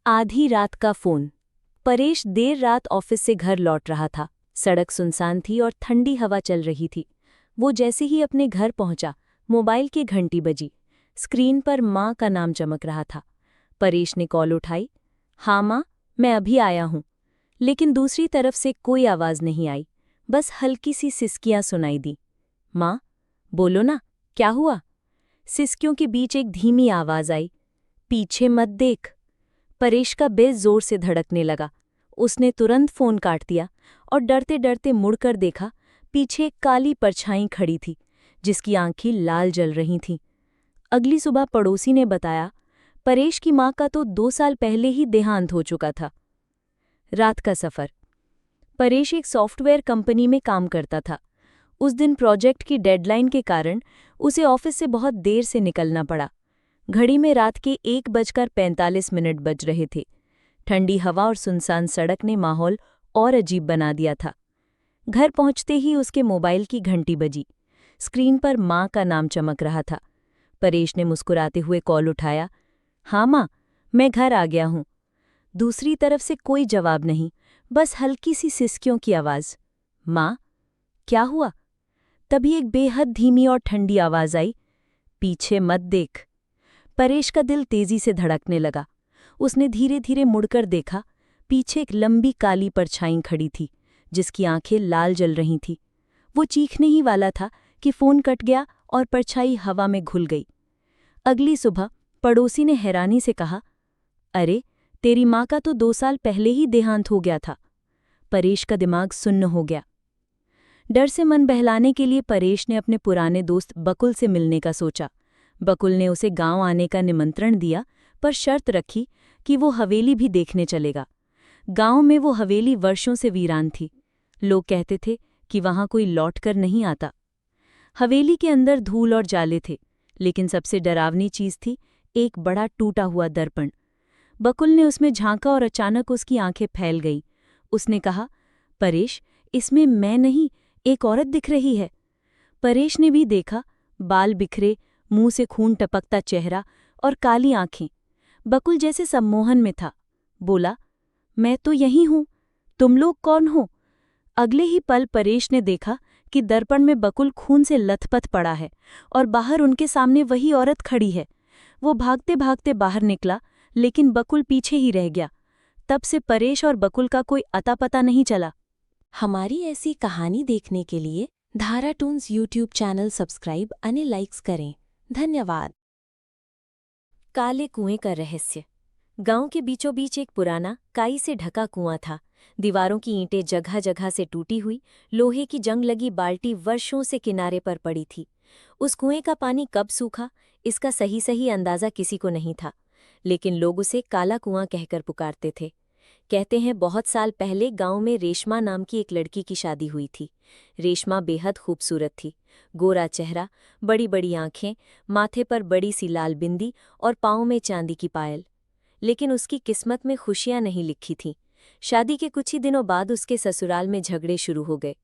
आधी रात का फोन। परेश देर रात ऑफिस से घर लौट रहा था। सड़क सुनसान थी और ठंडी हवा चल रही थी। वो जैसे ही अपने घर पहुंचा, मोबाइल की घंटी बजी। स्क्रीन पर माँ का नाम चमक रहा था। परेश ने कॉल उठाई। हाँ माँ, मैं अभी आया हूँ। लेकिन दूसरी तरफ से कोई आवाज़ नहीं आई, बस हल्की सी सिसकियां सुनाई दी। माँ, बोलो ना, क्या हुआ? सिसकियों के बीच एक धीमी आवाज़ आई, पीछे मत देख। परेश का दिल जोर से धड़कने लगा। उसने तुरंत फोन काट दिया और डरते डरते मुड़कर देखा। पीछे एक काली परछाई खड़ी थी, जिसकी आंखें लाल जल रही थीं। अगली सुबह पड़ोसी ने बताया, परेश की माँ का तो 2 साल पहले ही देहांत हो चुका था। रात का सफ़र। परेश एक सॉफ्टवेयर कंपनी में काम करता था। उस दिन प्रोजेक्ट की डेडलाइन के कारण उसे ऑफिस से बहुत देर से निकलना पड़ा। घड़ी में रात के 1:45 बज रहे थे। ठंडी हवा और सुनसान सड़क ने माहौल और अजीब बना दिया था। घर पहुंचते ही उसके मोबाइल की घंटी बजी। स्क्रीन पर माँ का नाम चमक रहा था। परेश ने मुस्कुराते हुए कॉल उठाया। हाँ माँ, मैं घर आ गया हूँ। दूसरी तरफ से कोई जवाब नहीं, बस हल्की सी सिसकियों की आवाज़। माँ, क्या हुआ? तभी एक बेहद धीमी और ठंडी आवाज़ आई, पीछे मत देख। परेश का दिल तेजी से धड़कने लगा। उसने धीरे धीरे मुड़कर देखा। पीछे एक लंबी काली परछाई खड़ी थी, जिसकी आंखें लाल जल रही थीं। वो चीखने ही वाला था कि फोन कट गया और परछाई हवा में घुल गई। अगली सुबह पड़ोसी ने हैरानी से कहा, अरे, तेरी माँ का तो 2 साल पहले ही देहांत हो गया था। परेश का दिमाग सुन्न हो गया। डर से मन बहलाने के लिए परेश ने अपने पुराने दोस्त बकुल से मिलने का सोचा। बकुल ने उसे गांव आने का निमंत्रण दिया, पर शर्त रखी कि वो हवेली भी देखने चलेगा। गांव में वो हवेली वर्षों से वीरान थी। लोग कहते थे कि वहां कोई लौटकर नहीं आता। हवेली के अंदर धूल और जाले थे, लेकिन सबसे डरावनी चीज थी एक बड़ा टूटा हुआ दर्पण। बकुल ने उसमें झांका और अचानक उसकी आंखें फैल गई। उसने कहा, परेश, इसमें मैं नहीं, एक औरत दिख रही है। परेश ने भी देखा, बाल बिखरे, मुंह से खून टपकता चेहरा और काली आंखें। बकुल जैसे सम्मोहन में था। बोला, मैं तो यही हूं, तुम लोग कौन हो? अगले ही पल परेश ने देखा कि दर्पण में बकुल खून से लथपथ पड़ा है और बाहर उनके सामने वही औरत खड़ी है। वो भागते भागते बाहर निकला, लेकिन बकुल पीछे ही रह गया। तब से परेश और बकुल का कोई अता पता नहीं चला। हमारी ऐसी कहानी देखने के लिए धारा टून्स यूट्यूब चैनल सब्सक्राइब और लाइक्स करें। धन्यवाद। काले कुएं का रहस्य। गांव के बीचों बीच एक पुराना काई से ढका कुआं था। दीवारों की ईंटें जगह जगह से टूटी हुई, लोहे की जंग लगी बाल्टी वर्षों से किनारे पर पड़ी थी। उस कुएं का पानी कब सूखा, इसका सही सही अंदाजा किसी को नहीं था, लेकिन लोग उसे काला कुआं कहकर पुकारते थे। कहते हैं बहुत साल पहले गांव में रेशमा नाम की एक लड़की की शादी हुई थी। रेशमा बेहद खूबसूरत थी। गोरा चेहरा, बड़ी बड़ी आंखें, माथे पर बड़ी सी लाल बिंदी और पाँव में चांदी की पायल। लेकिन उसकी किस्मत में खुशियां नहीं लिखी थीं। शादी के कुछ ही दिनों बाद उसके ससुराल में झगड़े शुरू हो गए।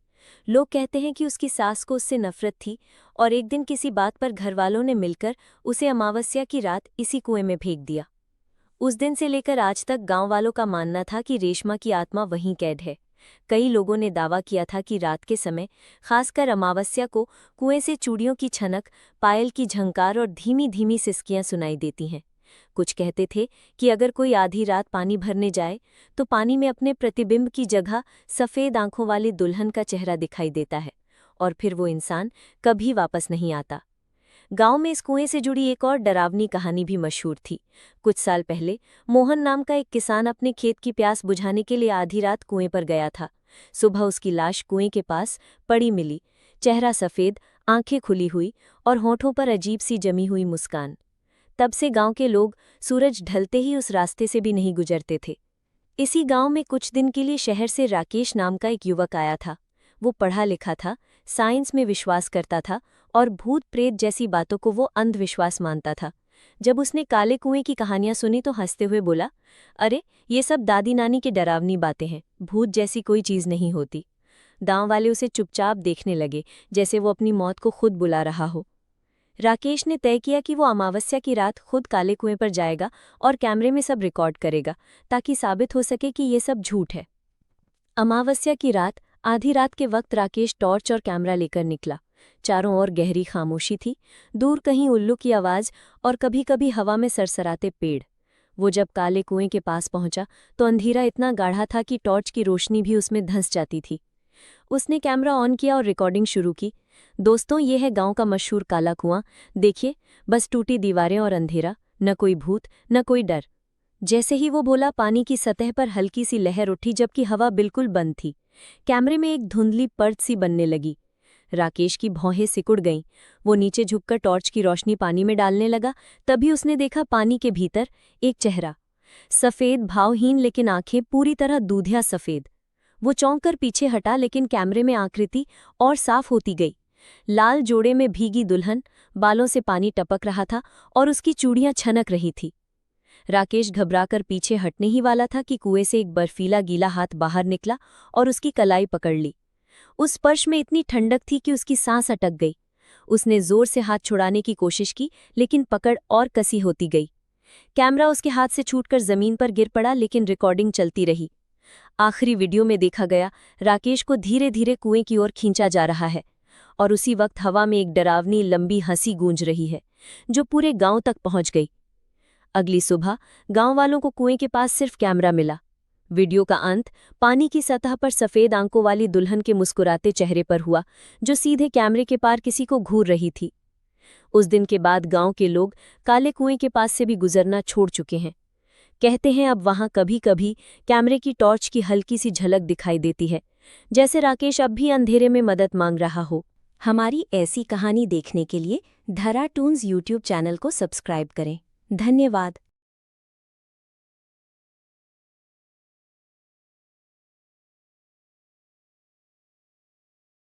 लोग कहते हैं कि उसकी सास को उससे नफरत थी और एक दिन किसी बात पर घरवालों ने मिलकर उसे अमावस्या की रात इसी कुएं में फेंक दिया। उस दिन से लेकर आज तक गांव वालों का मानना था कि रेशमा की आत्मा वहीं कैद है। कई लोगों ने दावा किया था कि रात के समय, खासकर अमावस्या को, कुएं से चूड़ियों की छनक, पायल की झंकार और धीमी धीमी सिसकियां सुनाई देती हैं। कुछ कहते थे कि अगर कोई आधी रात पानी भरने जाए तो पानी में अपने प्रतिबिंब की जगह सफ़ेद आंखों वाली दुल्हन का चेहरा दिखाई देता है और फिर वो इंसान कभी वापस नहीं आता। गांव में इस कुएं से जुड़ी एक और डरावनी कहानी भी मशहूर थी। कुछ साल पहले मोहन नाम का एक किसान अपने खेत की प्यास बुझाने के लिए आधी रात कुएं पर गया था। सुबह उसकी लाश कुएं के पास पड़ी मिली। चेहरा सफ़ेद, आंखें खुली हुई और होठों पर अजीब सी जमी हुई मुस्कान। तब से गांव के लोग सूरज ढलते ही उस रास्ते से भी नहीं गुजरते थे। इसी गांव में कुछ दिन के लिए शहर से राकेश नाम का एक युवक आया था। वो पढ़ा लिखा था, साइंस में विश्वास करता था और भूत प्रेत जैसी बातों को वो अंधविश्वास मानता था। जब उसने काले कुएं की कहानियां सुनी तो हंसते हुए बोला, अरे, ये सब दादी नानी की डरावनी बातें हैं, भूत जैसी कोई चीज़ नहीं होती। गांव वाले उसे चुपचाप देखने लगे, जैसे वो अपनी मौत को खुद बुला रहा हो। राकेश ने तय किया कि वो अमावस्या की रात खुद काले कुएं पर जाएगा और कैमरे में सब रिकॉर्ड करेगा, ताकि साबित हो सके कि ये सब झूठ है। अमावस्या की रात, आधी रात के वक्त राकेश टॉर्च और कैमरा लेकर निकला। चारों ओर गहरी खामोशी थी, दूर कहीं उल्लू की आवाज और कभी-कभी हवा में सरसराते पेड़। वो जब काले कुएं के पास पहुंचा तो अंधेरा इतना गाढ़ा था कि टॉर्च की रोशनी भी उसमें धंस जाती थी। उसने कैमरा ऑन किया और रिकॉर्डिंग शुरू की। दोस्तों, ये है गांव का मशहूर काला कुआं। देखिए, बस टूटी दीवारें और अंधेरा, न कोई भूत, न कोई डर। जैसे ही वो बोला, पानी की सतह पर हल्की सी लहर उठी, जबकि हवा बिल्कुल बंद थी। कैमरे में एक धुंधली परत सी बनने लगी। राकेश की भौहें सिकुड़ गईं। वो नीचे झुककर टॉर्च की रोशनी पानी में डालने लगा। तभी उसने देखा पानी के भीतर एक चेहरा, सफेद, भावहीन, लेकिन आंखें पूरी तरह दूधिया सफेद। वो चौंक कर पीछे हटा, लेकिन कैमरे में आकृति और साफ होती गई। लाल जोड़े में भीगी दुल्हन, बालों से पानी टपक रहा था और उसकी चूड़ियां छनक रही थी। राकेश घबराकर पीछे हटने ही वाला था कि कुएं से एक बर्फीला गीला हाथ बाहर निकला और उसकी कलाई पकड़ ली। उस स्पर्श में इतनी ठंडक थी कि उसकी सांस अटक गई। उसने जोर से हाथ छुड़ाने की कोशिश की, लेकिन पकड़ और कसी होती गई। कैमरा उसके हाथ से छूटकर जमीन पर गिर पड़ा, लेकिन रिकॉर्डिंग चलती रही। आखिरी वीडियो में देखा गया, राकेश को धीरे धीरे कुएं की ओर खींचा जा रहा है और उसी वक्त हवा में एक डरावनी लंबी हंसी गूंज रही है, जो पूरे गांव तक पहुंच गई। अगली सुबह गांव वालों को कुएं के पास सिर्फ कैमरा मिला। वीडियो का अंत पानी की सतह पर सफेद आंखों वाली दुल्हन के मुस्कुराते चेहरे पर हुआ, जो सीधे कैमरे के पार किसी को घूर रही थी। उस दिन के बाद गांव के लोग काले कुएं के पास से भी गुजरना छोड़ चुके हैं। कहते हैं अब वहां कभी कभी कैमरे की टॉर्च की हल्की सी झलक दिखाई देती है, जैसे राकेश अब भी अंधेरे में मदद मांग रहा हो। हमारी ऐसी कहानी देखने के लिए धरा टून्स यूट्यूब चैनल को सब्सक्राइब करें। धन्यवाद।